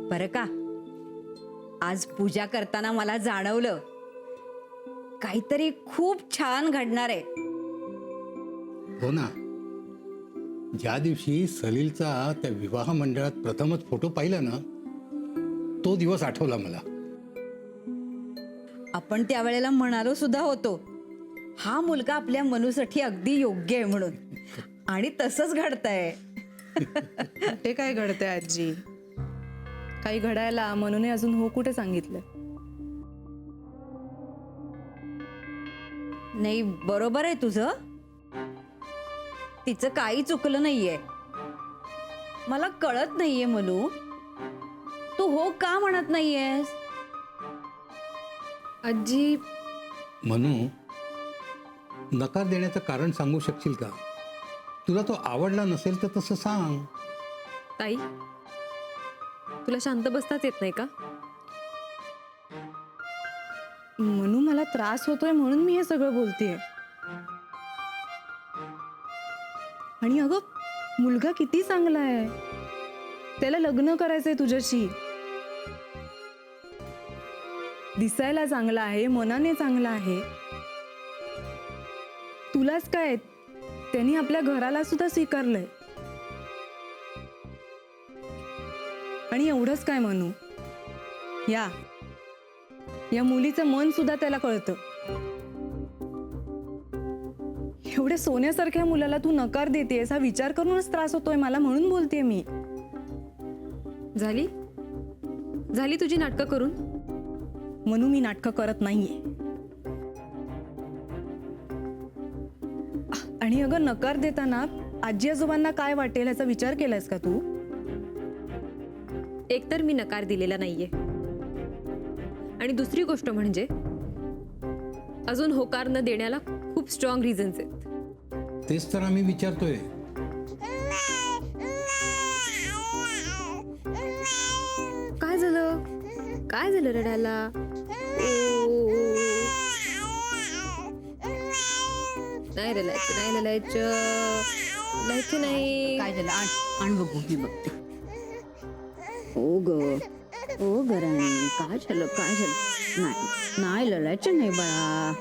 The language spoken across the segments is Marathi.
बरं का, आज पूजा करताना मला जाणवलं काहीतरी खूप छान घडणार आहे. हो ना. ज्या दिवशी सलीलचा त्या विवाह मंडळात प्रथमच फोटो पाहिला ना, तो दिवस आठवला मला. आपण त्यावेळेला म्हणालो सुद्धा होतो, हा मुलगा आपल्या मनूसाठी अगदी योग्य आहे म्हणून. आणि तसंच घडतंय. ते काय घडतंय आजी? काही घडायला मनूने अजून हो कुठे सांगितलं? नाही, बरोबर आहे तुझं. तिचं काही चुकलं नाहीये. मला कळत नाहीये मनू, तू हो का म्हणत नाहीयेस? आजी, म्हणू, नकार देण्याचं कारण सांगू शकशील का? तुला तो आवडला नसेल तर तसं सांग. ताई, तुला शांत बसताच येत नाही का? मनू, मला त्रास होतोय म्हणून मी हे सगळं बोलतेय. आणि अगं, मुलगा किती चांगला आहे. त्याला लग्न करायचंय तुझ्याशी. दिसायला चांगला आहे, मनाने चांगला आहे. तुलाच काय, त्यांनी आपल्या घराला सुद्धा स्वीकारलंय. आणि एवढंच काय मनू, या मुलीचं मन सुद्धा त्याला कळतं. एवढ्या सोन्यासारख्या मुलाला तू नकार देतेस हा विचार करूनच त्रास होतोय मला, म्हणून बोलतेय मी. झाली तुझी नाटकं करून? मनू, मी नाटकं करत नाहीये. आणि अगं, नकार देताना आजी आजोबांना काय वाटेल याचा विचार केलायस का तू? एकतर मी नकार दिलेला नाहीये, आणि दुसरी गोष्ट म्हणजे अजून होकार न देण्याला खूप स्ट्रॉंग रिझन्स आहेत. तेच तर आम्ही विचारतोय. काय झालं रडायला? नाही रडायचं नाही. काय झालं? आण बघू, मी बघते. ओ गराणी, काय झालं? नाही लढायचं नाही बाळा.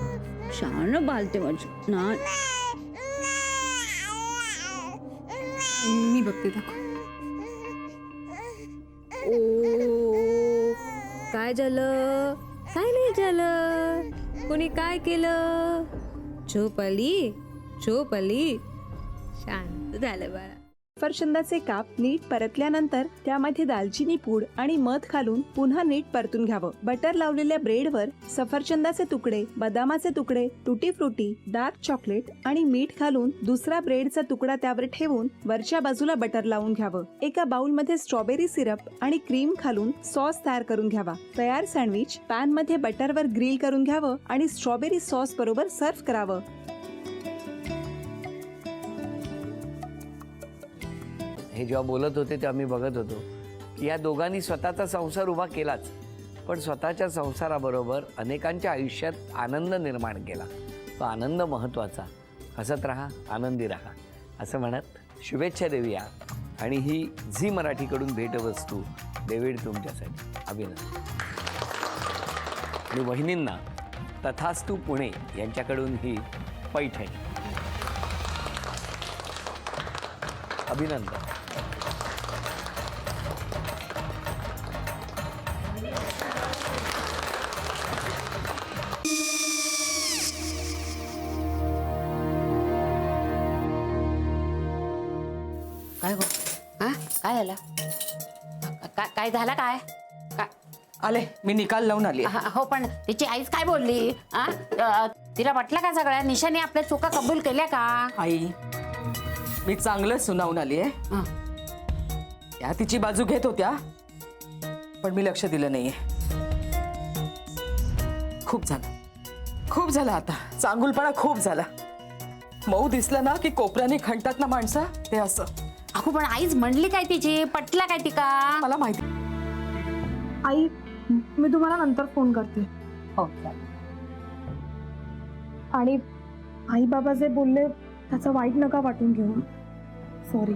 शान बालते माझं. नाही, मी बघते, दाखव. काय झालं? काय नाही झालं. कोणी काय केलं? झोप आली. शांत झालं बाळा. सफरचंदाचे काप नीट परतल्यानंतर त्यामध्ये दालचिनी पूड आणि मध घालून पुन्हा नीट परतून घ्यावं. बटर लावलेल्या ब्रेडवर सफरचंदाचे तुकडे, बदामाचे तुकडे, टुटी फ्रुटी, डार्क चॉकलेट आणि मीठ घालून दुसरा ब्रेडचा तुकडा त्यावर ठेवून वरच्या बाजूला बटर लावून घ्यावं. एका बाउलमध्ये स्ट्रॉबेरी सिरप आणि क्रीम घालून सॉस तयार करून घ्यावा. तयार सँडविच पॅन मध्ये बटरवर ग्रिल करून घ्यावं आणि स्ट्रॉबेरी सॉस बरोबर सर्व्ह करावं. हे जेव्हा बोलत होते तेव्हा मी बघत होतो की या दोघांनी स्वतःचा संसार उभा केलाच, पण स्वतःच्या संसाराबरोबर अनेकांच्या आयुष्यात आनंद निर्माण केला. तो आनंद महत्त्वाचा. हसत राहा, आनंदी राहा असं म्हणत शुभेच्छा देऊया. आणि ही झी मराठीकडून भेटवस्तू डेव्हिड तुमच्यासाठी. अभिनंदन. आणि वहिनींना तथास्तू पुणे यांच्याकडून ही पैठणी. अभिनंदन. काय गो? हा, काय झालं? काय झालं? काय आले, मी निकाल लावून आली. हो, पण तिची आईच काय बोलली? तिला वाटलं का सगळ्या निशाने आपल्या चुका कबूल केल्या का? आई, मी चांगलं सुनावून आली आहे. त्या तिची बाजू घेत होत्या, पण मी लक्ष दिलं नाहीये. खूप झालं आता. चांगुलपणा खूप झाला. मऊ दिसलं ना की कोपऱ्याने खणतात ना माणसं, ते असं. अगो पण आईच म्हणली काय तिची, पटला काय ती का? मला माहिती. आई मी तुम्हाला नंतर फोन करते. हो आणि आई बाबा जे बोलले त्याचं वाईट नका वाटून घेऊ. सॉरी.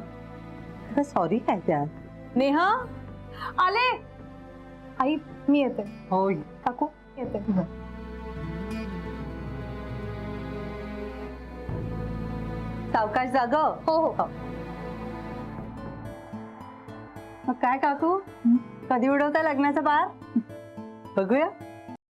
सॉरी काय त्या? नेहा आले. आई मी येते. होय. काकू येते. सावकाश जाग. हो हो. मग काय काकू, कधी उडवता लग्नाचा बार? बघूया.